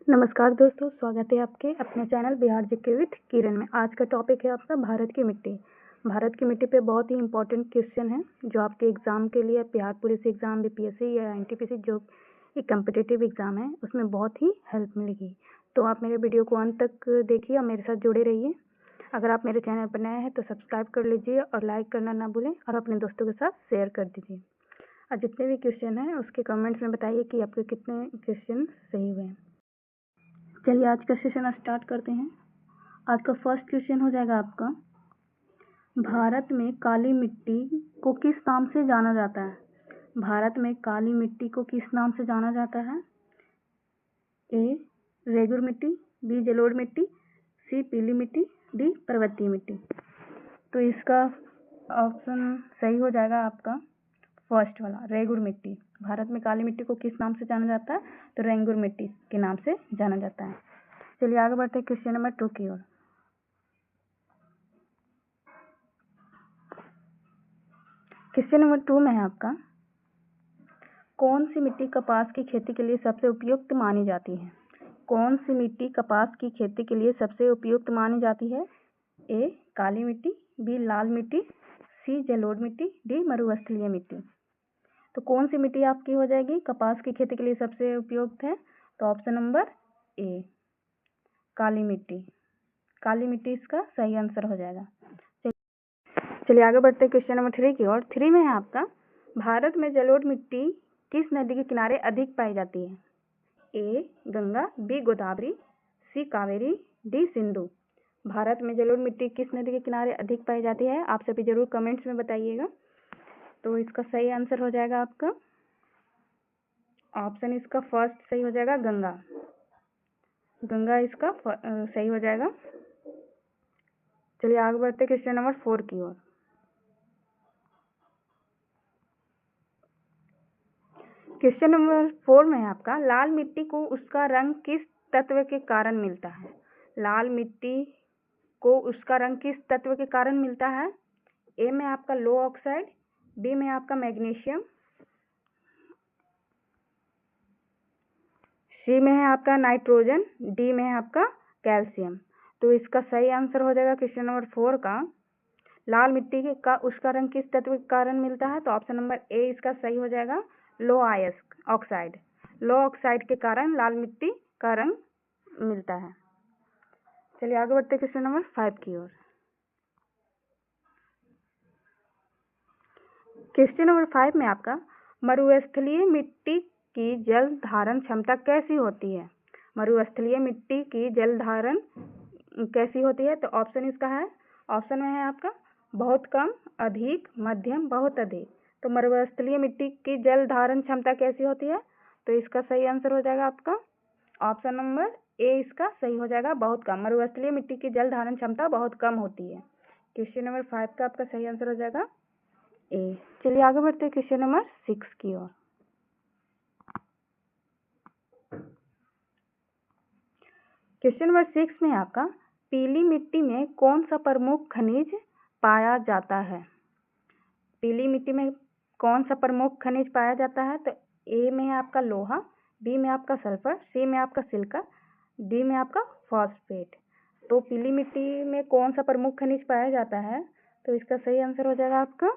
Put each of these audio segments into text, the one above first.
नमस्कार दोस्तों, स्वागत है आपके अपने चैनल बिहार जीके विथ किरण में। आज का टॉपिक है आपका भारत की मिट्टी। भारत की मिट्टी पे बहुत ही इंपॉर्टेंट क्वेश्चन है जो आपके एग्जाम के लिए, बिहार पुलिस एग्जाम, बीपीएससी या एनटीपीसी जो एक कम्पिटिटिव एग्जाम है उसमें बहुत ही हेल्प मिलेगी। तो आप मेरे वीडियो को अंत तक देखिए और मेरे साथ जुड़े रहिए। अगर आप मेरे चैनल पर नए हैं तो सब्सक्राइब कर लीजिए और लाइक करना ना भूलें और अपने दोस्तों के साथ शेयर कर दीजिए। और जितने भी क्वेश्चन हैं उसके कमेंट्स में बताइए कि आपके कितने क्वेश्चन सही हुए हैं। चलिए आज का सेशन स्टार्ट करते हैं। आज का फर्स्ट क्वेश्चन हो जाएगा आपका, भारत में काली मिट्टी को किस नाम से जाना जाता है? भारत में काली मिट्टी को किस नाम से जाना जाता है? ए रेगुर मिट्टी, बी जलोढ़ मिट्टी, सी पीली मिट्टी, डी पर्वतीय मिट्टी। तो इसका ऑप्शन सही हो जाएगा आपका फर्स्ट वाला, रेगुर मिट्टी। भारत में काली मिट्टी को किस नाम से जाना जाता है? तो रेंगुर मिट्टी के नाम से जाना जाता है। चलिए आगे बढ़ते हैं क्वेश्चन नंबर 2 की ओर। क्वेश्चन नंबर 2 में है आपका, कौन सी मिट्टी कपास की खेती के लिए सबसे उपयुक्त मानी जाती है? कौन सी मिट्टी कपास की खेती के लिए सबसे उपयुक्त मानी जाती है? ए काली मिट्टी, बी लाल मिट्टी, सी जलोढ़ मिट्टी, डी मरुस्थलीय मिट्टी। तो कौन सी मिट्टी आपकी हो जाएगी कपास की खेती के लिए सबसे उपयुक्त है? तो ऑप्शन नंबर ए काली मिट्टी। काली मिट्टी इसका सही आंसर हो जाएगा। चलिए आगे बढ़ते हैं क्वेश्चन नंबर 3 की ओर। 3 में है आपका, भारत में जलोढ़ मिट्टी किस नदी के किनारे अधिक पाई जाती है? ए गंगा, बी गोदावरी, सी कावेरी, डी सिंधु। भारत में जलोढ़ मिट्टी किस नदी के किनारे अधिक पाई जाती है? आप सभी जरूर कमेंट्स में बताइएगा। तो इसका सही आंसर हो जाएगा आपका ऑप्शन इसका फर्स्ट सही हो जाएगा, गंगा। गंगा इसका सही हो जाएगा। चलिए आगे बढ़ते क्वेश्चन नंबर 4 की ओर। क्वेश्चन नंबर 4 में है आपका, लाल मिट्टी को उसका रंग किस तत्व के कारण मिलता है? लाल मिट्टी को उसका रंग किस तत्व के कारण मिलता है? ए में आपका लो ऑक्साइड, बी में आपका मैग्नीशियम, सी में है आपका नाइट्रोजन, डी में है आपका कैल्शियम। तो इसका सही आंसर हो जाएगा क्वेश्चन नंबर 4 का, लाल मिट्टी का उसका रंग किस तत्व के कारण मिलता है? तो ऑप्शन नंबर ए इसका सही हो जाएगा, लो ऑक्साइड। लो ऑक्साइड के कारण लाल मिट्टी का रंग मिलता है। चलिए आगे बढ़ते क्वेश्चन नंबर 5 की ओर। क्वेश्चन नंबर 5 में आपका, मरुस्थलीय मिट्टी की जल धारण क्षमता कैसी होती है? मरुस्थलीय मिट्टी की जल धारण कैसी होती है? तो ऑप्शन इसका है, ऑप्शन में है आपका बहुत कम, अधिक, मध्यम, बहुत अधिक। तो मरुस्थलीय मिट्टी की जल धारण क्षमता कैसी होती है? तो इसका सही आंसर हो जाएगा आपका ऑप्शन नंबर ए इसका सही हो जाएगा, बहुत कम। मरुस्थलीय मिट्टी की जल धारण क्षमता बहुत कम होती है। क्वेश्चन नंबर 5 का आपका सही आंसर हो जाएगा ए। चलिए आगे बढ़ते हैं क्वेश्चन नंबर 6 की ओर। क्वेश्चन नंबर 6 में आपका, पीली मिट्टी में कौन सा प्रमुख खनिज पाया जाता है? पीली मिट्टी में कौन सा प्रमुख खनिज पाया जाता है? तो ए में आपका लोहा, बी में आपका सल्फर, सी में आपका सिलिका, डी में आपका फॉस्फेट। तो पीली मिट्टी में कौन सा प्रमुख खनिज पाया जाता है? तो इसका सही आंसर हो जाएगा आपका,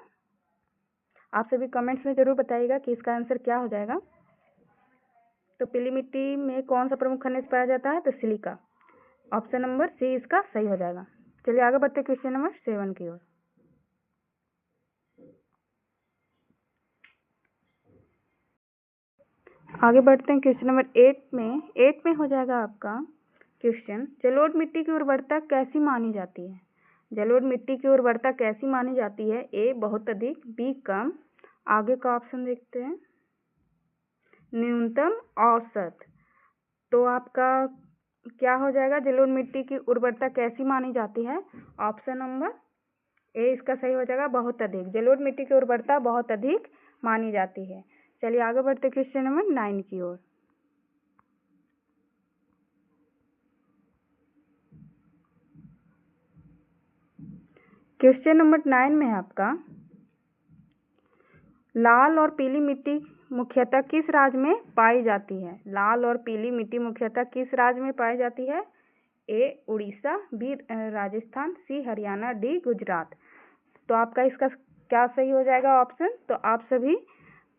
आप सभी कमेंट्स में जरूर बताइएगा कि इसका आंसर क्या हो जाएगा। तो पीली मिट्टी में कौन सा प्रमुख खनिज पाया जाता है? तो सिलिका। ऑप्शन नंबर सी इसका सही हो जाएगा। चलिए आगे बढ़ते क्वेश्चन नंबर 7 की ओर। आगे बढ़ते हैं क्वेश्चन नंबर 8 में हो जाएगा आपका क्वेश्चन, जलोढ़ मिट्टी की उर्वरता कैसी मानी जाती है? जलोढ़ मिट्टी की उर्वरता कैसी मानी जाती है? ए बहुत अधिक, बी कम, आगे का ऑप्शन देखते हैं न्यूनतम, औसत। तो आपका क्या हो जाएगा, जलोढ़ मिट्टी की उर्वरता कैसी मानी जाती है? ऑप्शन नंबर ए इसका सही हो जाएगा, बहुत अधिक। जलोढ़ मिट्टी की उर्वरता बहुत अधिक मानी जाती है। चलिए आगे बढ़ते क्वेश्चन नंबर 9 की ओर। क्वेश्चन नंबर 9 में है आपका, लाल और पीली मिट्टी मुख्यतः किस राज्य में पाई जाती है? लाल और पीली मिट्टी मुख्यतः किस राज्य में पाई जाती है? ए उड़ीसा, बी राजस्थान, सी हरियाणा, डी गुजरात। तो आपका इसका क्या सही हो जाएगा ऑप्शन? तो आप सभी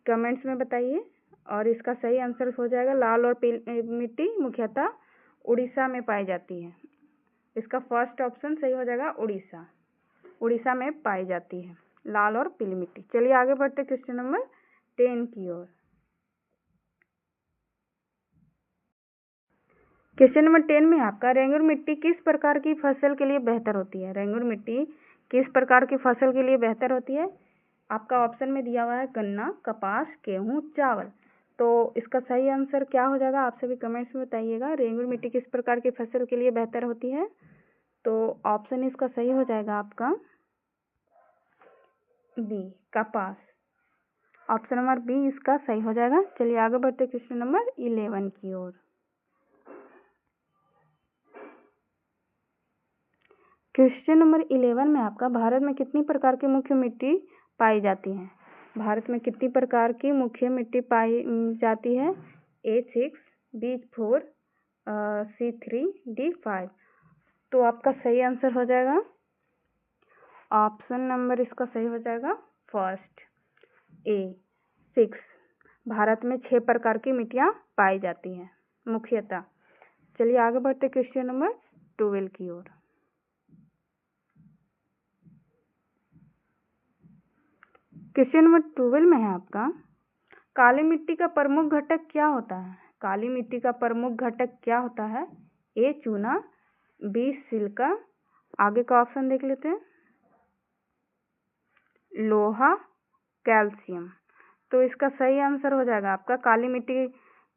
कमेंट्स में बताइए। और इसका सही आंसर हो जाएगा लाल और पीली मिट्टी मुख्यतः उड़ीसा में पाई जाती है। इसका फर्स्ट ऑप्शन सही हो जाएगा उड़ीसा। उड़ीसा में पाई जाती है लाल और पीली मिट्टी। चलिए आगे बढ़ते क्वेश्चन नंबर 10 की ओर। क्वेश्चन नंबर 10 में आपका रेंगुर मिट्टी किस प्रकार की फसल के लिए बेहतर होती है? रेंगुर मिट्टी किस प्रकार की फसल के लिए बेहतर होती है? आपका ऑप्शन में दिया हुआ है गन्ना, कपास, गेहूं, चावल। तो इसका सही आंसर क्या हो जाएगा? आप सभी कमेंट्स में बताइएगा। रेंगुर मिट्टी किस प्रकार की फसल के लिए बेहतर होती है? तो ऑप्शन इसका सही हो जाएगा आपका बी, कपास। ऑप्शन नंबर बी इसका सही हो जाएगा। चलिए आगे बढ़ते क्वेश्चन नंबर 11 की ओर। क्वेश्चन नंबर 11 में आपका भारत में कितनी प्रकार की मुख्य मिट्टी पाई जाती है? भारत में कितनी प्रकार की मुख्य मिट्टी पाई जाती है? A6, B4, C3, D5। तो आपका सही आंसर हो जाएगा ऑप्शन नंबर इसका सही हो जाएगा फर्स्ट, A6। भारत में 6 प्रकार की मिट्टियाँ पाई जाती हैं मुख्यतः। चलिए आगे बढ़ते क्वेश्चन नंबर 12 की ओर। क्वेश्चन नंबर 12 में है आपका काली मिट्टी का प्रमुख घटक क्या होता है? काली मिट्टी का प्रमुख घटक क्या होता है? ए चूना, बी सिलिका, आगे का ऑप्शन देख लेते हैं, लोहा, कैल्शियम। तो इसका सही आंसर हो जाएगा आपका काली मिट्टी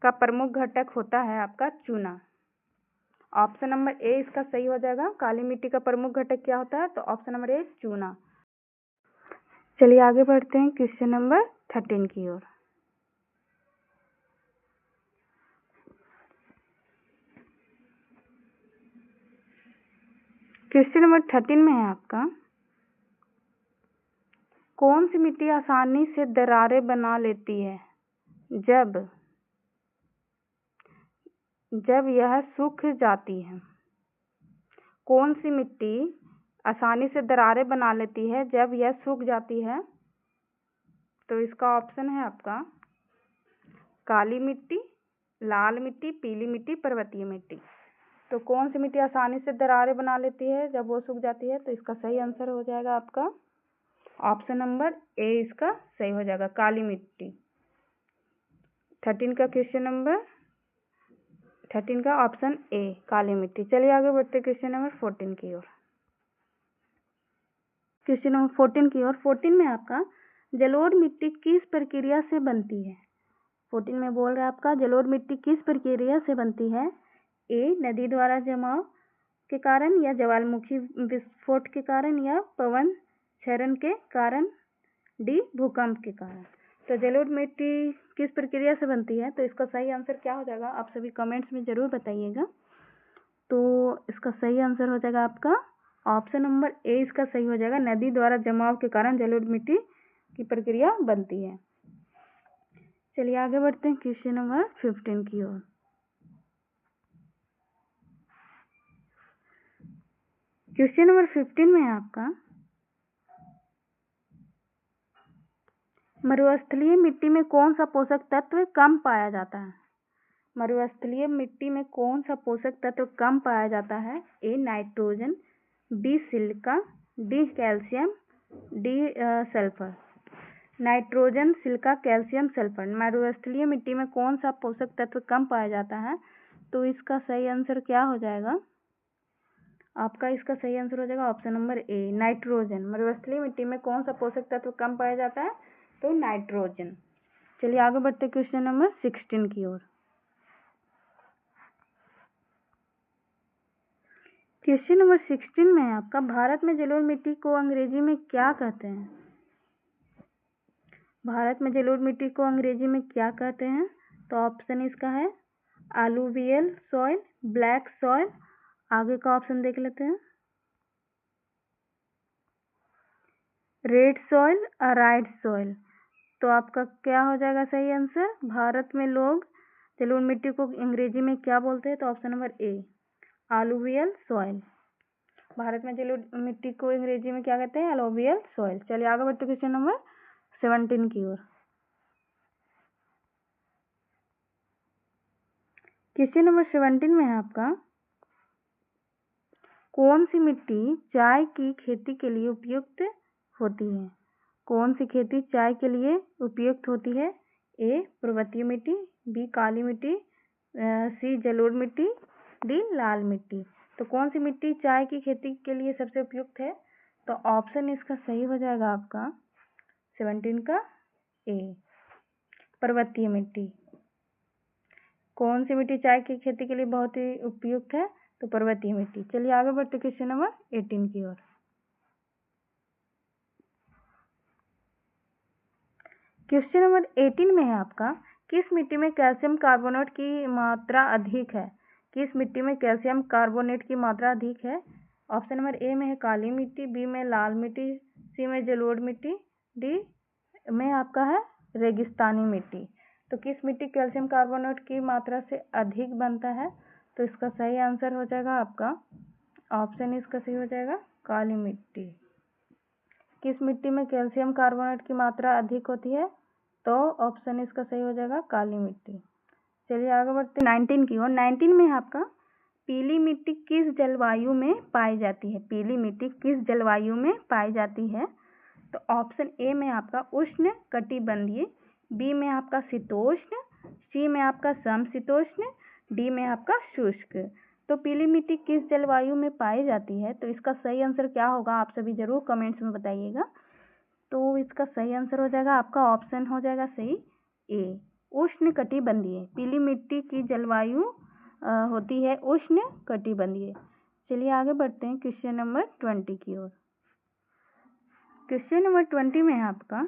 का प्रमुख घटक होता है आपका चूना। ऑप्शन नंबर ए इसका सही हो जाएगा। काली मिट्टी का प्रमुख घटक क्या होता है? तो ऑप्शन नंबर ए चूना। चलिए आगे बढ़ते हैं क्वेश्चन नंबर 13 की ओर। क्वेश्चन नंबर 13 में है आपका कौन सी मिट्टी आसानी से दरारें बना लेती है जब यह सूख जाती है? कौन सी मिट्टी आसानी से दरारें बना लेती है जब यह सूख जाती है? तो इसका ऑप्शन है आपका काली मिट्टी, लाल मिट्टी, पीली मिट्टी, पर्वतीय मिट्टी। तो कौन सी मिट्टी आसानी से दरारें बना लेती है जब वो सूख जाती है? तो इसका सही आंसर हो जाएगा आपका ऑप्शन नंबर ए इसका सही हो जाएगा काली मिट्टी। 13 का क्वेश्चन नंबर 13 का ऑप्शन ए काली मिट्टी। चलिए आगे बढ़ते क्वेश्चन नंबर 14 की ओर। क्वेश्चन नंबर 14 की ओर। 14 में आपका जलोढ़ मिट्टी किस प्रक्रिया से बनती है? 14 में बोल रहा है आपका जलोढ़ मिट्टी किस प्रक्रिया से बनती है? ए नदी द्वारा जमाव के कारण, या ज्वालामुखी विस्फोट के कारण, या पवन क्षरण के कारण, डी भूकंप के कारण। तो जलोढ़ मिट्टी किस प्रक्रिया से बनती है? तो इसका सही आंसर क्या हो जाएगा? आप सभी कमेंट्स में जरूर बताइएगा। तो इसका सही आंसर हो जाएगा आपका ऑप्शन नंबर ए इसका सही हो जाएगा नदी द्वारा जमाव के कारण जलोढ़ मिट्टी की प्रक्रिया बनती है। चलिए आगे बढ़ते हैं क्वेश्चन नंबर 15 की ओर। क्वेश्चन नंबर 15 में है आपका मरुस्थलीय मिट्टी में कौन सा पोषक तत्व कम पाया जाता है? मरुस्थलीय मिट्टी में कौन सा पोषक तत्व कम पाया जाता है? A nitrogen, B silica, D calcium, D sulphur. Nitrogen, silica, calcium, sulphur. मरुस्थलीय मिट्टी में कौन सा पोषक तत्व कम पाया जाता है? तो इसका सही आंसर क्या हो जाएगा? आपका इसका सही आंसर हो जाएगा ऑप्शन नंबर ए नाइट्रोजन। मरुस्थलीय मिट्टी में कौन सा पोषक तत्व कम पाया जाता है? तो नाइट्रोजन। चलिए आगे बढ़ते क्वेश्चन नंबर 16 की ओर। क्वेश्चन नंबर 16 में आपका भारत में जलोढ़ मिट्टी को अंग्रेजी में क्या कहते हैं? भारत में जलोढ़ मिट्टी को अंग्रेजी में क्या कहते हैं? तो ऑप्शन इसका है अलूवियल सॉइल, ब्लैक सॉइल, आगे का ऑप्शन देख लेते हैं, रेड सॉइल, अराइड सॉइल। तो आपका क्या हो जाएगा सही आंसर? भारत में लोग जलोढ़ मिट्टी को अंग्रेजी में क्या बोलते हैं? तो option number A, alluvial soil. Bharat में जलोढ़ मिट्टी को अंग्रेजी में क्या कहते हैं? Alluvial soil. चलिए आगे बढ़ते क्वेश्चन नंबर 17 की ओर। क्वेश्चन नंबर 17 में है आपका, कौन सी मिट्टी चाय की खेती के लिए उपयुक्त होती है? कौन सी खेती चाय के लिए उपयुक्त होती है? ए, पर्वतीय मिट्टी, बी, काली मिट्टी, सी, जलोढ़ मिट्टी, डी, लाल मिट्टी। तो कौन सी मिट्टी चाय की खेती के लिए सबसे उपयुक्त है? तो ऑप्शन इसका सही हो जाएगा आपका 17 का ए, पर्वतीय मिट्टी। कौन सी मिट्टी चाय की खेती के लिए बहुत ही उपयुक्त है? तो पर्वतीय मिट्टी। चलिए आगे बढ़ते क्वेश्चन नंबर 18 की ओर। क्वेश्चन नंबर 18 में है आपका, किस मिट्टी में कैल्शियम कार्बोनेट की मात्रा अधिक है? किस मिट्टी में कैल्शियम कार्बोनेट की मात्रा अधिक है? ऑप्शन नंबर ए में है काली मिट्टी, बी में लाल मिट्टी, सी में जलोढ़ मिट्टी, डी में आपका है रेगिस्तानी मिट्टी। तो किस मिट्टी कैल्शियम कार्बोनेट की मात्रा से अधिक बनता है? तो इसका सही आंसर हो जाएगा आपका ऑप्शन इसका सही हो जाएगा काली मिट्टी। किस मिट्टी में कैल्शियम कार्बोनेट की मात्रा अधिक होती है? तो ऑप्शन इसका सही हो जाएगा काली मिट्टी। चलिए आगे बढ़ते 19 की ओर। 19 में आपका, पीली मिट्टी किस जलवायु में पाई जाती है? पीली मिट्टी किस जलवायु में पाई जाती है? तो ऑप्शन ए में आपका उष्ण कटिबंधीय, बी में आपका शीतोष्ण, सी में आपका समशीतोष्ण, डी में आपका शुष्क। तो पीली मिट्टी किस जलवायु में पाई जाती है? तो इसका सही आंसर क्या होगा? आप सभी जरूर कमेंट्स में बताइएगा। तो इसका सही आंसर हो जाएगा आपका ऑप्शन हो जाएगा सही ए, उष्ण कटिबंधीय। पीली मिट्टी की जलवायु होती है उष्ण कटिबंधीय। चलिए आगे बढ़ते हैं क्वेश्चन नंबर 20 की ओर। क्वेश्चन नंबर 20 में है आपका,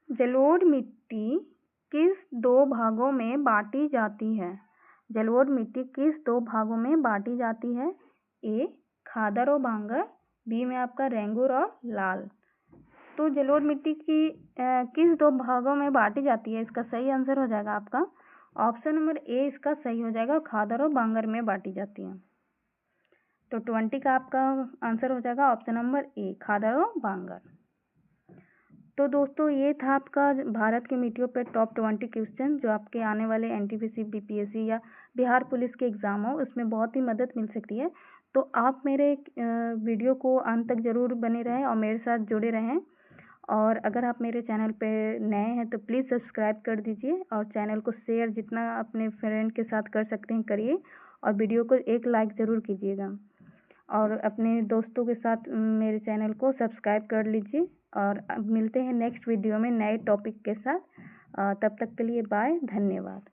जलोढ़ मिट्टी किस दो भागों में बांटी जाती है? जलोढ़ मिट्टी किस दो भागों में बांटी जाती है? ए, खादर और बांगर, बी में आपका रेंगुर और लाल। तो जलोढ़ मिट्टी की किस दो भागों में बांटी जाती है? इसका सही आंसर हो जाएगा आपका ऑप्शन नंबर ए, इसका सही हो जाएगा खादर और बांगर में बांटी जाती है। तो 20 का आपका आंसर हो जाएगा ऑप्शन नंबर ए, खादर और बांगर। तो दोस्तों ये था आपका भारत की मिट्टियों पर टॉप 20 क्वेश्चन, जो आपके आने वाले एनटीपीसी, बीपीएससी या बिहार पुलिस के एग्जाम हो उसमें बहुत ही मदद मिल सकती है। तो आप मेरे वीडियो को अंत तक जरूर बने रहें और मेरे साथ जुड़े रहें। और अगर आप मेरे चैनल पे नए हैं तो प्लीज़ सब्सक्राइब कर दीजिए और चैनल को शेयर जितना अपने फ्रेंड के साथ कर सकते हैं करिए, और वीडियो को एक लाइक ज़रूर कीजिएगा और अपने दोस्तों के साथ मेरे चैनल को सब्सक्राइब कर लीजिए। और अब मिलते हैं नेक्स्ट वीडियो में नए टॉपिक के साथ। तब तक के लिए बाय, धन्यवाद।